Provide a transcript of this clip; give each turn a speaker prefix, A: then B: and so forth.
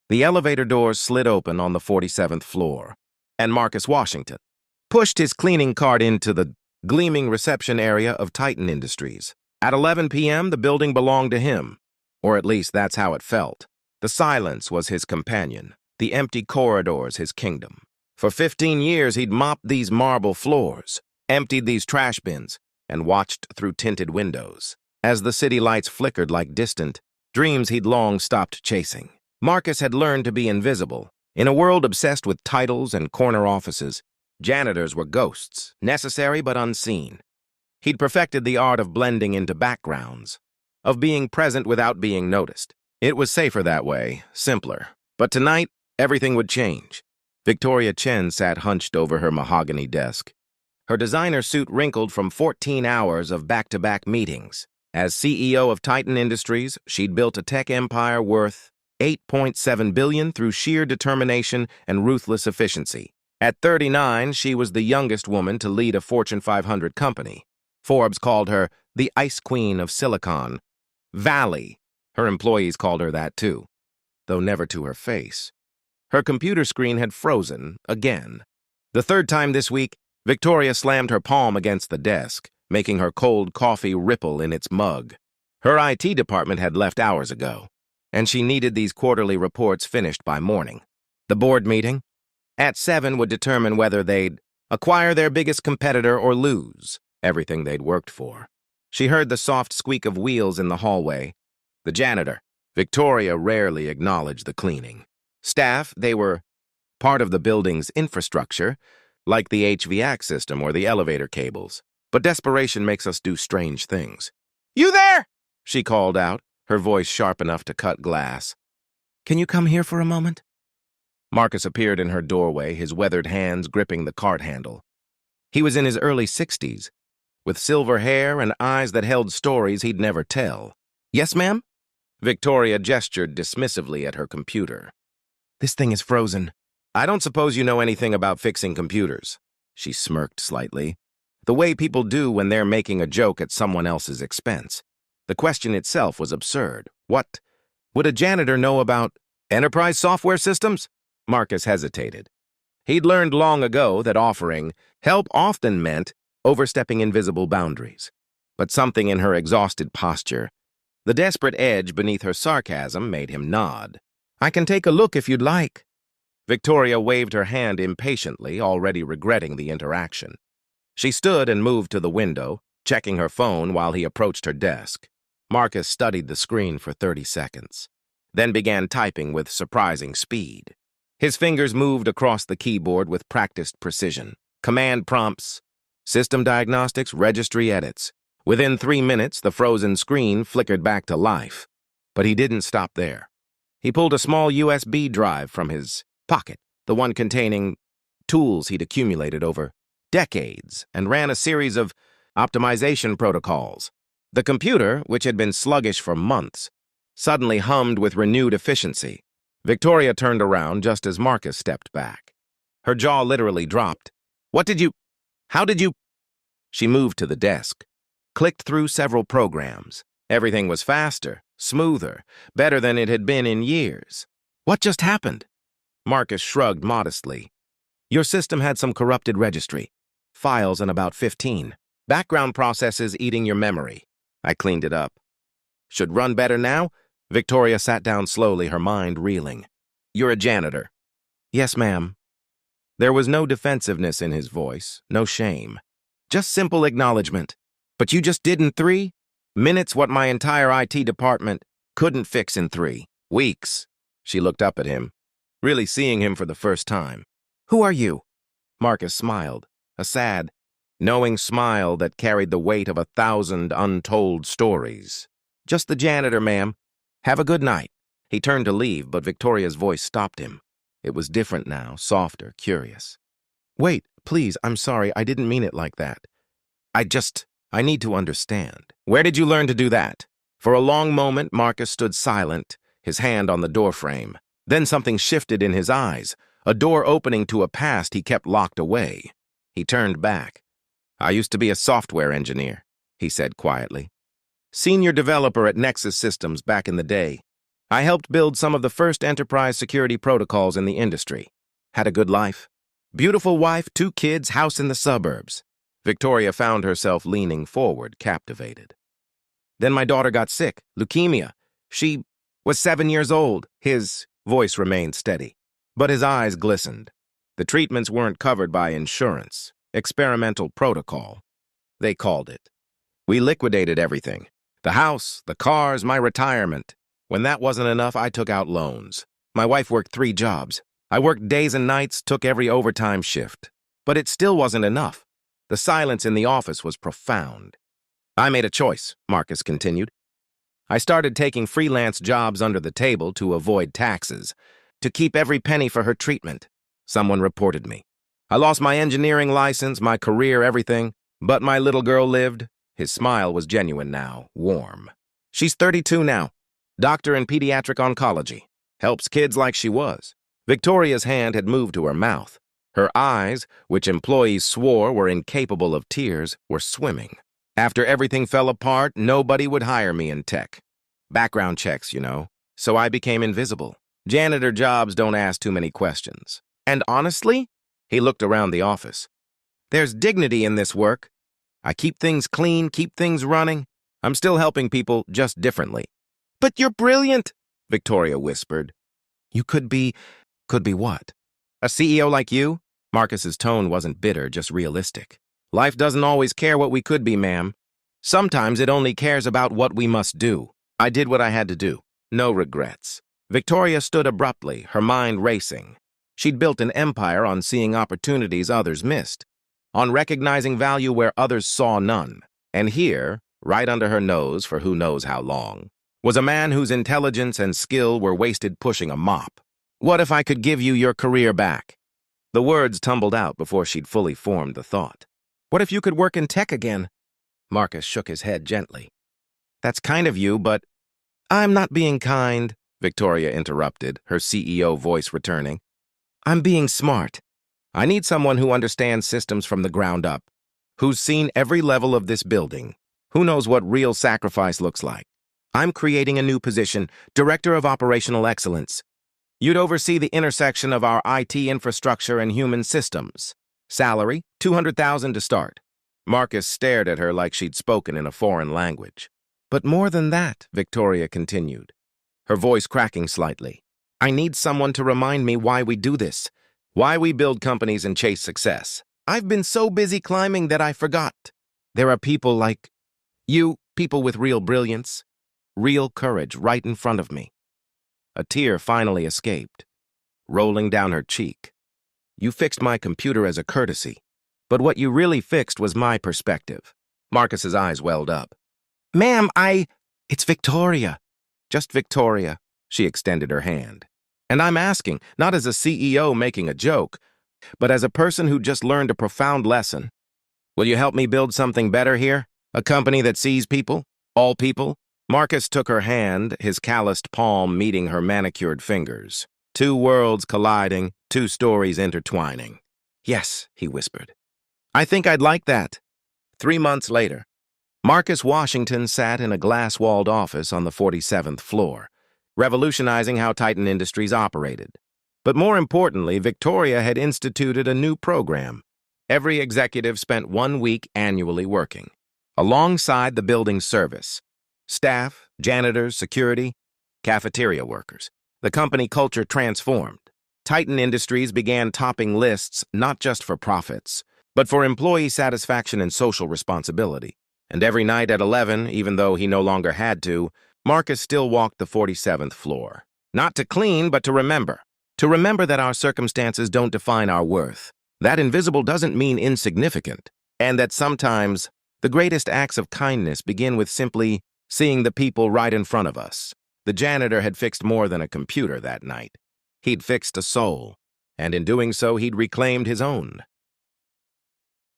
A: The elevator doors slid open on the 47th floor, and Marcus Washington pushed his cleaning cart into the gleaming reception area of Titan Industries. At 11 p.m., the building belonged to him, or at least that's how it felt. The silence was his companion, the empty corridors his kingdom. For 15 years, he'd mopped these marble floors, emptied these trash bins, and watched through tinted windows. As the city lights flickered like distant dreams he'd long stopped chasing, Marcus had learned to be invisible. In a world obsessed with titles and corner offices, janitors were ghosts, necessary but unseen. He'd perfected the art of blending into backgrounds, of being present without being noticed. It was safer that way, simpler. But tonight, everything would change. Victoria Chen sat hunched over her mahogany desk, her designer suit wrinkled from 14 hours of back-to-back meetings. As CEO of Titan Industries, she'd built a tech empire worth $8.7 billion through sheer determination and ruthless efficiency. At 39, she was the youngest woman to lead a Fortune 500 company. Forbes called her the Ice Queen of Silicon Valley. Her employees called her that too, though never to her face. Her computer screen had frozen again. The third time this week, Victoria slammed her palm against the desk, making her cold coffee ripple in its mug. Her IT department had left hours ago, and she needed these quarterly reports finished by morning. The board meeting at 7 would determine whether they'd acquire their biggest competitor or lose everything they'd worked for. She heard the soft squeak of wheels in the hallway. The janitor. Victoria rarely acknowledged the cleaning staff. They were part of the building's infrastructure, like the HVAC system or the elevator cables. But desperation makes us do strange things. "You there?" she called out, her voice sharp enough to cut glass. "Can you come here for a moment?" Marcus appeared in her doorway, his weathered hands gripping the cart handle. He was in his early 60s, with silver hair and eyes that held stories he'd never tell. "Yes, ma'am?" Victoria gestured dismissively at her computer. "This thing is frozen. I don't suppose you know anything about fixing computers." She smirked slightly, the way people do when they're making a joke at someone else's expense. The question itself was absurd. What would a janitor know about enterprise software systems? Marcus hesitated. He'd learned long ago that offering help often meant overstepping invisible boundaries. But something in her exhausted posture, the desperate edge beneath her sarcasm, made him nod. "I can take a look if you'd like." Victoria waved her hand impatiently, already regretting the interaction. She stood and moved to the window, checking her phone while he approached her desk. Marcus studied the screen for 30 seconds, then began typing with surprising speed. His fingers moved across the keyboard with practiced precision. Command prompts, system diagnostics, registry edits. Within 3 minutes, the frozen screen flickered back to life. But he didn't stop there. He pulled a small USB drive from his pocket, the one containing tools he'd accumulated over decades, and ran a series of optimization protocols. The computer, which had been sluggish for months, suddenly hummed with renewed efficiency. Victoria turned around just as Marcus stepped back. Her jaw literally dropped. How did you? She moved to the desk, clicked through several programs. Everything was faster, smoother, better than it had been in years. "What just happened?" Marcus shrugged modestly. "Your system had some corrupted registry. Files in about 15. Background processes eating your memory. I cleaned it up. Should run better now?" Victoria sat down slowly, her mind reeling. "You're a janitor." "Yes, ma'am." There was no defensiveness in his voice, no shame. Just simple acknowledgement. "But you just did in 3 minutes what my entire IT department couldn't fix in 3 weeks. She looked up at him, really seeing him for the first time. "Who are you?" Marcus smiled, a sad, knowing smile that carried the weight of 1,000 untold stories. "Just the janitor, ma'am. Have a good night." He turned to leave, but Victoria's voice stopped him. It was different now, softer, curious. "Wait, please, I'm sorry, I didn't mean it like that. I need to understand. Where did you learn to do that?" For a long moment, Marcus stood silent, his hand on the doorframe. Then something shifted in his eyes, a door opening to a past he kept locked away. He turned back. "I used to be a software engineer," he said quietly. "Senior developer at Nexus Systems back in the day. I helped build some of the first enterprise security protocols in the industry. Had a good life. Beautiful wife, 2 kids, house in the suburbs. Victoria found herself leaning forward, captivated. Then my daughter got sick, leukemia. She was 7 years old. His voice remained steady, but his eyes glistened. The treatments weren't covered by insurance. Experimental protocol, they called it. We liquidated everything. The house, the cars, my retirement. When that wasn't enough, I took out loans. My wife worked 3 jobs. I worked days and nights, took every overtime shift. But it still wasn't enough. The silence in the office was profound. I made a choice, Marcus continued. I started taking freelance jobs under the table to avoid taxes, to keep every penny for her treatment. Someone reported me. I lost my engineering license, my career, everything, but my little girl lived. His smile was genuine now, warm. She's 32 now, doctor in pediatric oncology, helps kids like she was. Victoria's hand had moved to her mouth. Her eyes, which employees swore were incapable of tears, were swimming. After everything fell apart, nobody would hire me in tech. Background checks, so I became invisible. Janitor jobs don't ask too many questions. And honestly, he looked around the office. There's dignity in this work. I keep things clean, keep things running. I'm still helping people, just differently. But you're brilliant, Victoria whispered. You could be what? A CEO like you? Marcus's tone wasn't bitter, just realistic. Life doesn't always care what we could be, ma'am. Sometimes it only cares about what we must do. I did what I had to do. No regrets. Victoria stood abruptly, her mind racing. She'd built an empire on seeing opportunities others missed, on recognizing value where others saw none. And here, right under her nose for who knows how long, was a man whose intelligence and skill were wasted pushing a mop. What if I could give you your career back? The words tumbled out before she'd fully formed the thought. What if you could work in tech again? Marcus shook his head gently. That's kind of you, but I'm not being kind, Victoria interrupted, her CEO voice returning. I'm being smart. I need someone who understands systems from the ground up, who's seen every level of this building, who knows what real sacrifice looks like. I'm creating a new position, Director of Operational Excellence. You'd oversee the intersection of our IT infrastructure and human systems. Salary, $200,000 to start. Marcus stared at her like she'd spoken in a foreign language. But more than that, Victoria continued, her voice cracking slightly. I need someone to remind me why we do this, why we build companies and chase success. I've been so busy climbing that I forgot. There are people like you, people with real brilliance, real courage right in front of me. A tear finally escaped, rolling down her cheek. You fixed my computer as a courtesy, but what you really fixed was my perspective. Marcus's eyes welled up. Ma'am, it's Victoria. Just Victoria. She extended her hand. And I'm asking, not as a CEO making a joke, but as a person who just learned a profound lesson. Will you help me build something better here? A company that sees people? All people? Marcus took her hand, his calloused palm meeting her manicured fingers. 2 worlds colliding, 2 stories intertwining. Yes, he whispered. I think I'd like that. 3 months later, Marcus Washington sat in a glass-walled office on the 47th floor, revolutionizing how Titan Industries operated. But more importantly, Victoria had instituted a new program. Every executive spent 1 week annually working, alongside the building's service. Staff, janitors, security, cafeteria workers. The company culture transformed. Titan Industries began topping lists not just for profits, but for employee satisfaction and social responsibility. And every night at 11, even though he no longer had to, Marcus still walked the 47th floor. Not to clean, but to remember. To remember that our circumstances don't define our worth. That invisible doesn't mean insignificant. And that sometimes the greatest acts of kindness begin with simply seeing the people right in front of us. The janitor had fixed more than a computer that night. He'd fixed a soul. And in doing so, he'd reclaimed his own.